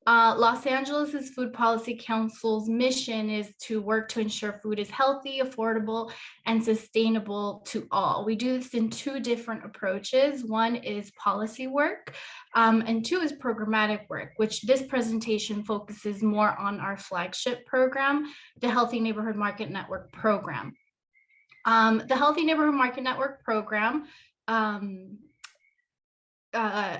Los Angeles's Food Policy Council's mission is to work to ensure food is healthy, affordable, and sustainable to all. We do this in two different approaches. One is policy work, and two is programmatic work, which this presentation focuses more on our flagship program, the Healthy Neighborhood Market Network program. The Healthy Neighborhood Market Network program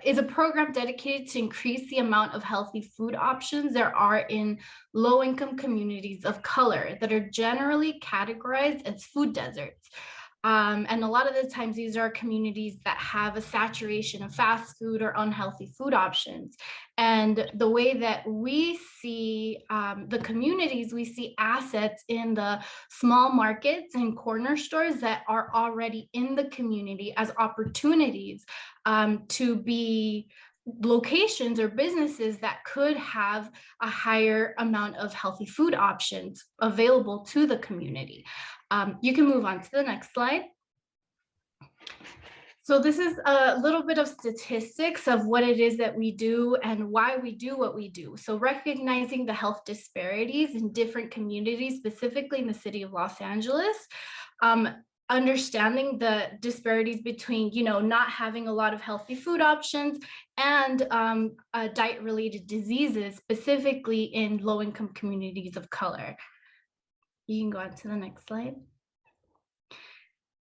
is a program dedicated to increase the amount of healthy food options there are in low-income communities of color that are generally categorized as food deserts. And a lot of the times these are communities that have a saturation of fast food or unhealthy food options. And the way that we see the communities, we see assets in the small markets and corner stores that are already in the community as opportunities to be locations or businesses that could have a higher amount of healthy food options available to the community. You can move on to the next slide. So this is a little bit of statistics of what it is that we do and why we do what we do. So recognizing the health disparities in different communities, specifically in the city of Los Angeles, understanding the disparities between, not having a lot of healthy food options and diet-related diseases, specifically in low-income communities of color. You can go on to the next slide.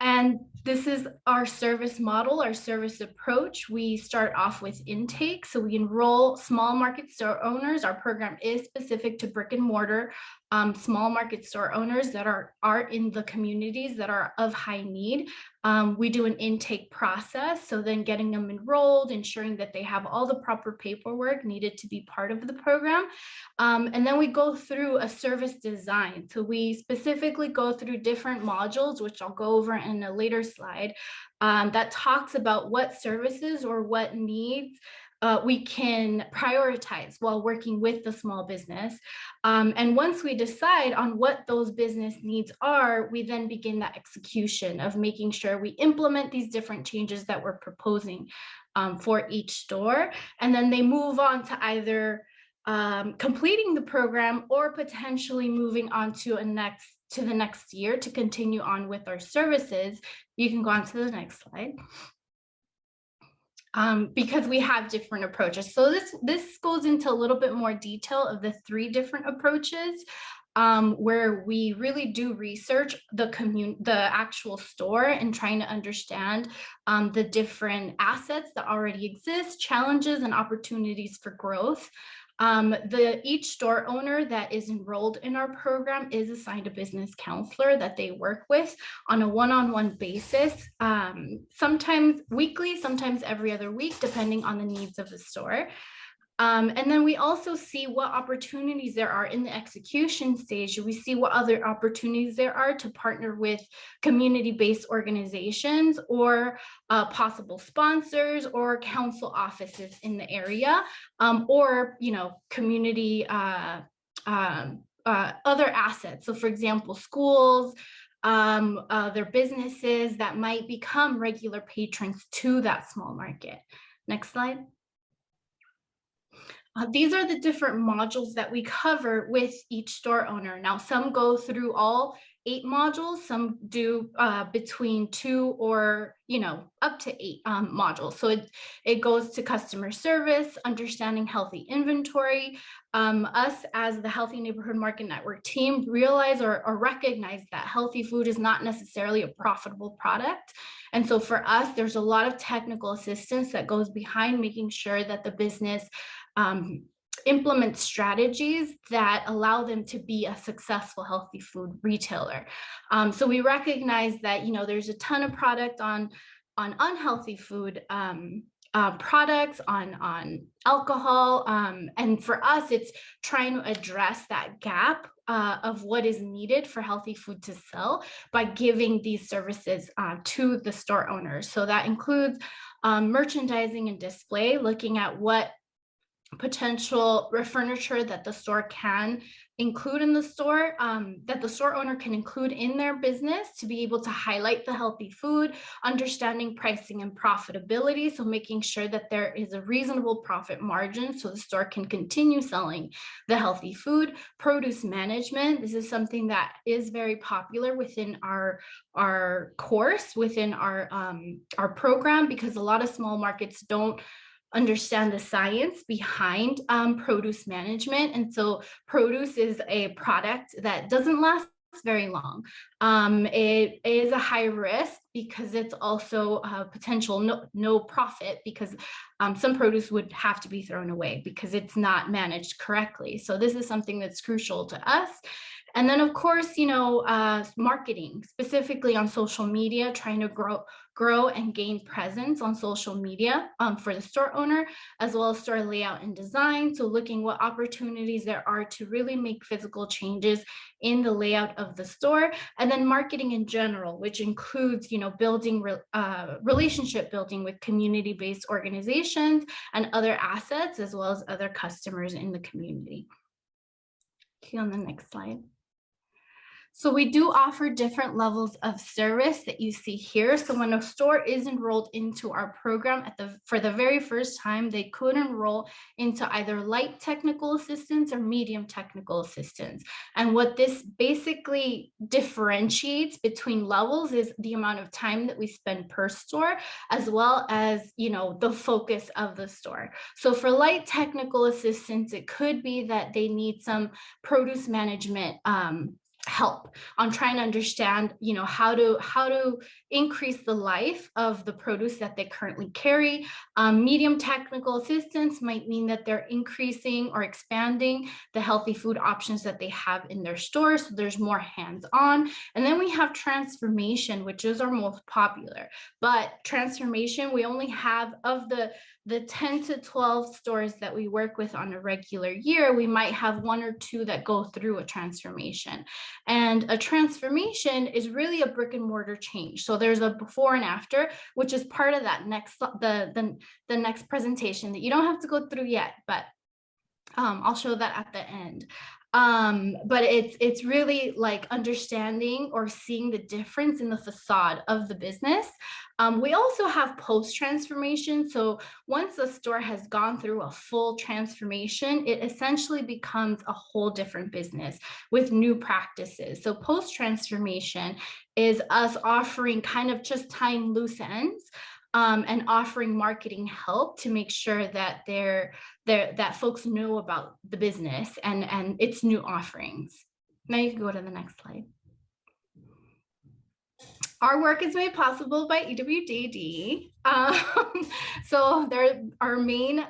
And this is our service model, our service approach. We start off with intake. So we enroll small market store owners. Our program is specific to brick and mortar small market store owners that are in the communities that are of high need. We do an intake process. So then getting them enrolled, ensuring that they have all the proper paperwork needed to be part of the program. And then we go through a service design. So we specifically go through different modules, which I'll go over in a later slide, that talks about what services or what needs we can prioritize while working with the small business. And once we decide on what those business needs are, we then begin the execution of making sure we implement these different changes that we're proposing for each store. And then they move on to either completing the program or potentially moving on to the next year to continue on with our services. You can go on to the next slide. Because we have different approaches. So this goes into a little bit more detail of the three different approaches where we really do research the actual store and trying to understand the different assets that already exist, challenges and opportunities for growth. Each store owner that is enrolled in our program is assigned a business counselor that they work with on a one-on-one basis, sometimes weekly, sometimes every other week, depending on the needs of the store. And then we also see what opportunities there are in the execution stage. We see what other opportunities there are to partner with community-based organizations or possible sponsors or council offices in the area, or community other assets. So for example, schools, their businesses that might become regular patrons to that small market. Next slide. These are the different modules that we cover with each store owner. Now, some go through all 8 modules, some do between 2 or up to 8 modules. So it goes to customer service, understanding healthy inventory. Us as the Healthy Neighborhood Market Network team realize or recognize that healthy food is not necessarily a profitable product. And so for us, there's a lot of technical assistance that goes behind making sure that the business implement strategies that allow them to be a successful healthy food retailer. So we recognize that there's a ton of product on unhealthy food products, on alcohol, and for us it's trying to address that gap of what is needed for healthy food to sell by giving these services to the store owners. So that includes merchandising and display, looking at what potential furniture that the store can include in the store, that the store owner can include in their business to be able to highlight the healthy food, understanding pricing and profitability. So making sure that there is a reasonable profit margin so the store can continue selling the healthy food. Produce management. This is something that is very popular within our course, within our program, because a lot of small markets don't understand the science behind produce management. And so produce is a product that doesn't last very long. It is a high risk because it's also a potential no profit, because some produce would have to be thrown away because it's not managed correctly. So this is something that's crucial to us. And then, of course, marketing, specifically on social media, trying to grow and gain presence on social media for the store owner, as well as store layout and design. So looking what opportunities there are to really make physical changes in the layout of the store. And then marketing in general, which includes, building relationship building with community-based organizations and other assets, as well as other customers in the community. Okay, on the next slide. So we do offer different levels of service that you see here. So when a store is enrolled into our program for the very first time, they could enroll into either light technical assistance or medium technical assistance. And what this basically differentiates between levels is the amount of time that we spend per store, as well as, the focus of the store. So for light technical assistance, it could be that they need some produce management help on trying to understand, how to increase the life of the produce that they currently carry. Medium technical assistance might mean that they're increasing or expanding the healthy food options that they have in their stores, so there's more hands-on. And then we have transformation, which is our most popular. But transformation, we only have, of the 10 to 12 stores that we work with on a regular year, we might have 1 or 2 that go through a transformation. And a transformation is really a brick and mortar change. So there's a before and after, which is part of that the next presentation that you don't have to go through yet, but I'll show that at the end. But it's really like understanding or seeing the difference in the facade of the business. We also have post-transformation. So once the store has gone through a full transformation, it essentially becomes a whole different business with new practices. So post-transformation is us offering, kind of just tying loose ends, and offering marketing help to make sure that that folks know about the business and its new offerings. Now you can go to the next slide. Our work is made possible by EWJD. So they're our main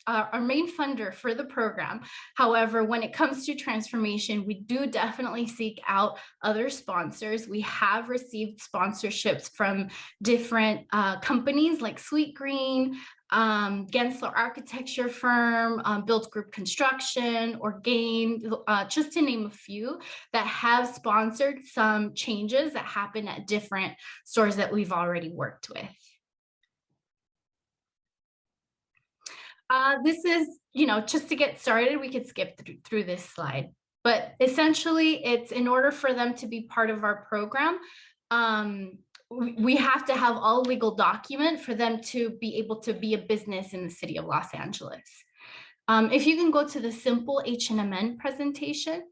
funder for the program. However, when it comes to transformation, we do definitely seek out other sponsors. We have received sponsorships from different companies like Sweet Green, Gensler Architecture Firm, Built Group Construction, or Gain, just to name a few, that have sponsored some changes that happen at different stores that we've already worked with. This is, just to get started, we could skip through this slide, but essentially it's in order for them to be part of our program, we have to have all legal document for them to be able to be a business in the city of Los Angeles. If you can go to the simple H&MN presentation.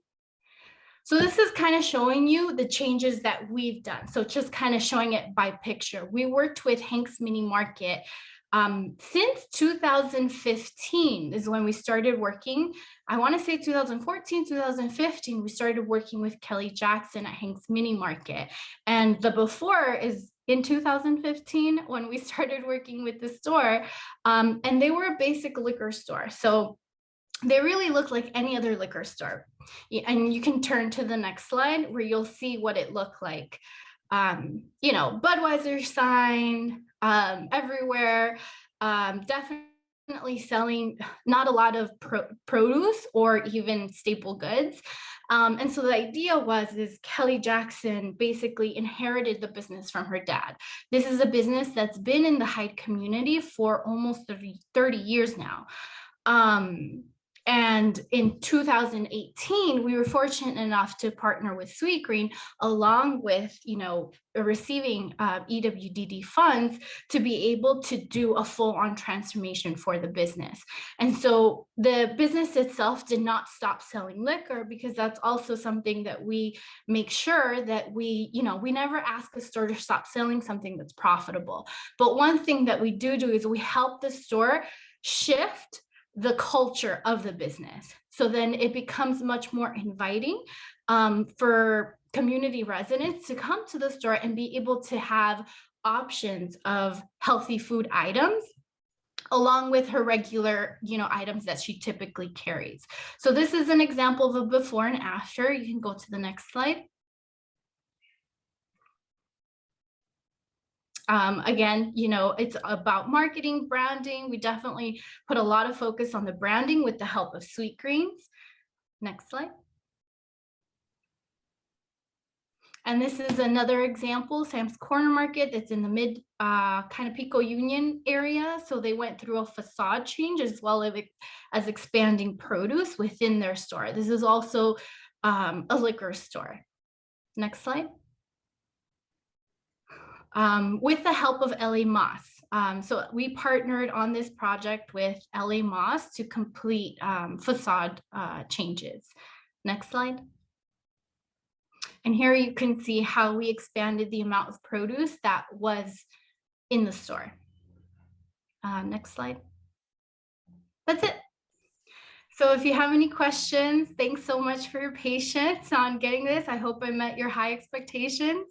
So this is kind of showing you the changes that we've done. So just kind of showing it by picture. We worked with Hank's Mini Market since 2015 is when we started working. I want to say 2014, 2015, we started working with Kelly Jackson at Hank's Mini Market. And the before is in 2015 when we started working with the store, and they were a basic liquor store. So they really look like any other liquor store. And you can turn to the next slide where you'll see what it looked like. Budweiser sign everywhere, definitely selling not a lot of produce or even staple goods. And so the idea is Kelly Jackson basically inherited the business from her dad. This is a business that's been in the Hyde community for almost 30 years now. And in 2018, we were fortunate enough to partner with Sweetgreen, along with, receiving EWDD funds to be able to do a full-on transformation for the business. And so the business itself did not stop selling liquor, because that's also something that we make sure that we never ask a store to stop selling something that's profitable. But one thing that we do is we help the store shift the culture of the business. So then it becomes much more inviting for community residents to come to the store and be able to have options of healthy food items along with her regular, items that she typically carries. So this is an example of a before and after. You can go to the next slide. Again, it's about marketing, branding. We definitely put a lot of focus on the branding with the help of Sweetgreens. Next slide. And this is another example, Sam's Corner Market, that's in the mid kind of Pico Union area. So they went through a facade change as well as expanding produce within their store. This is also a liquor store. Next slide. With the help of LA Moss. So we partnered on this project with LA Moss to complete facade changes. Next slide. And here you can see how we expanded the amount of produce that was in the store. Next slide. That's it. So if you have any questions, thanks so much for your patience on getting this. I hope I met your high expectations.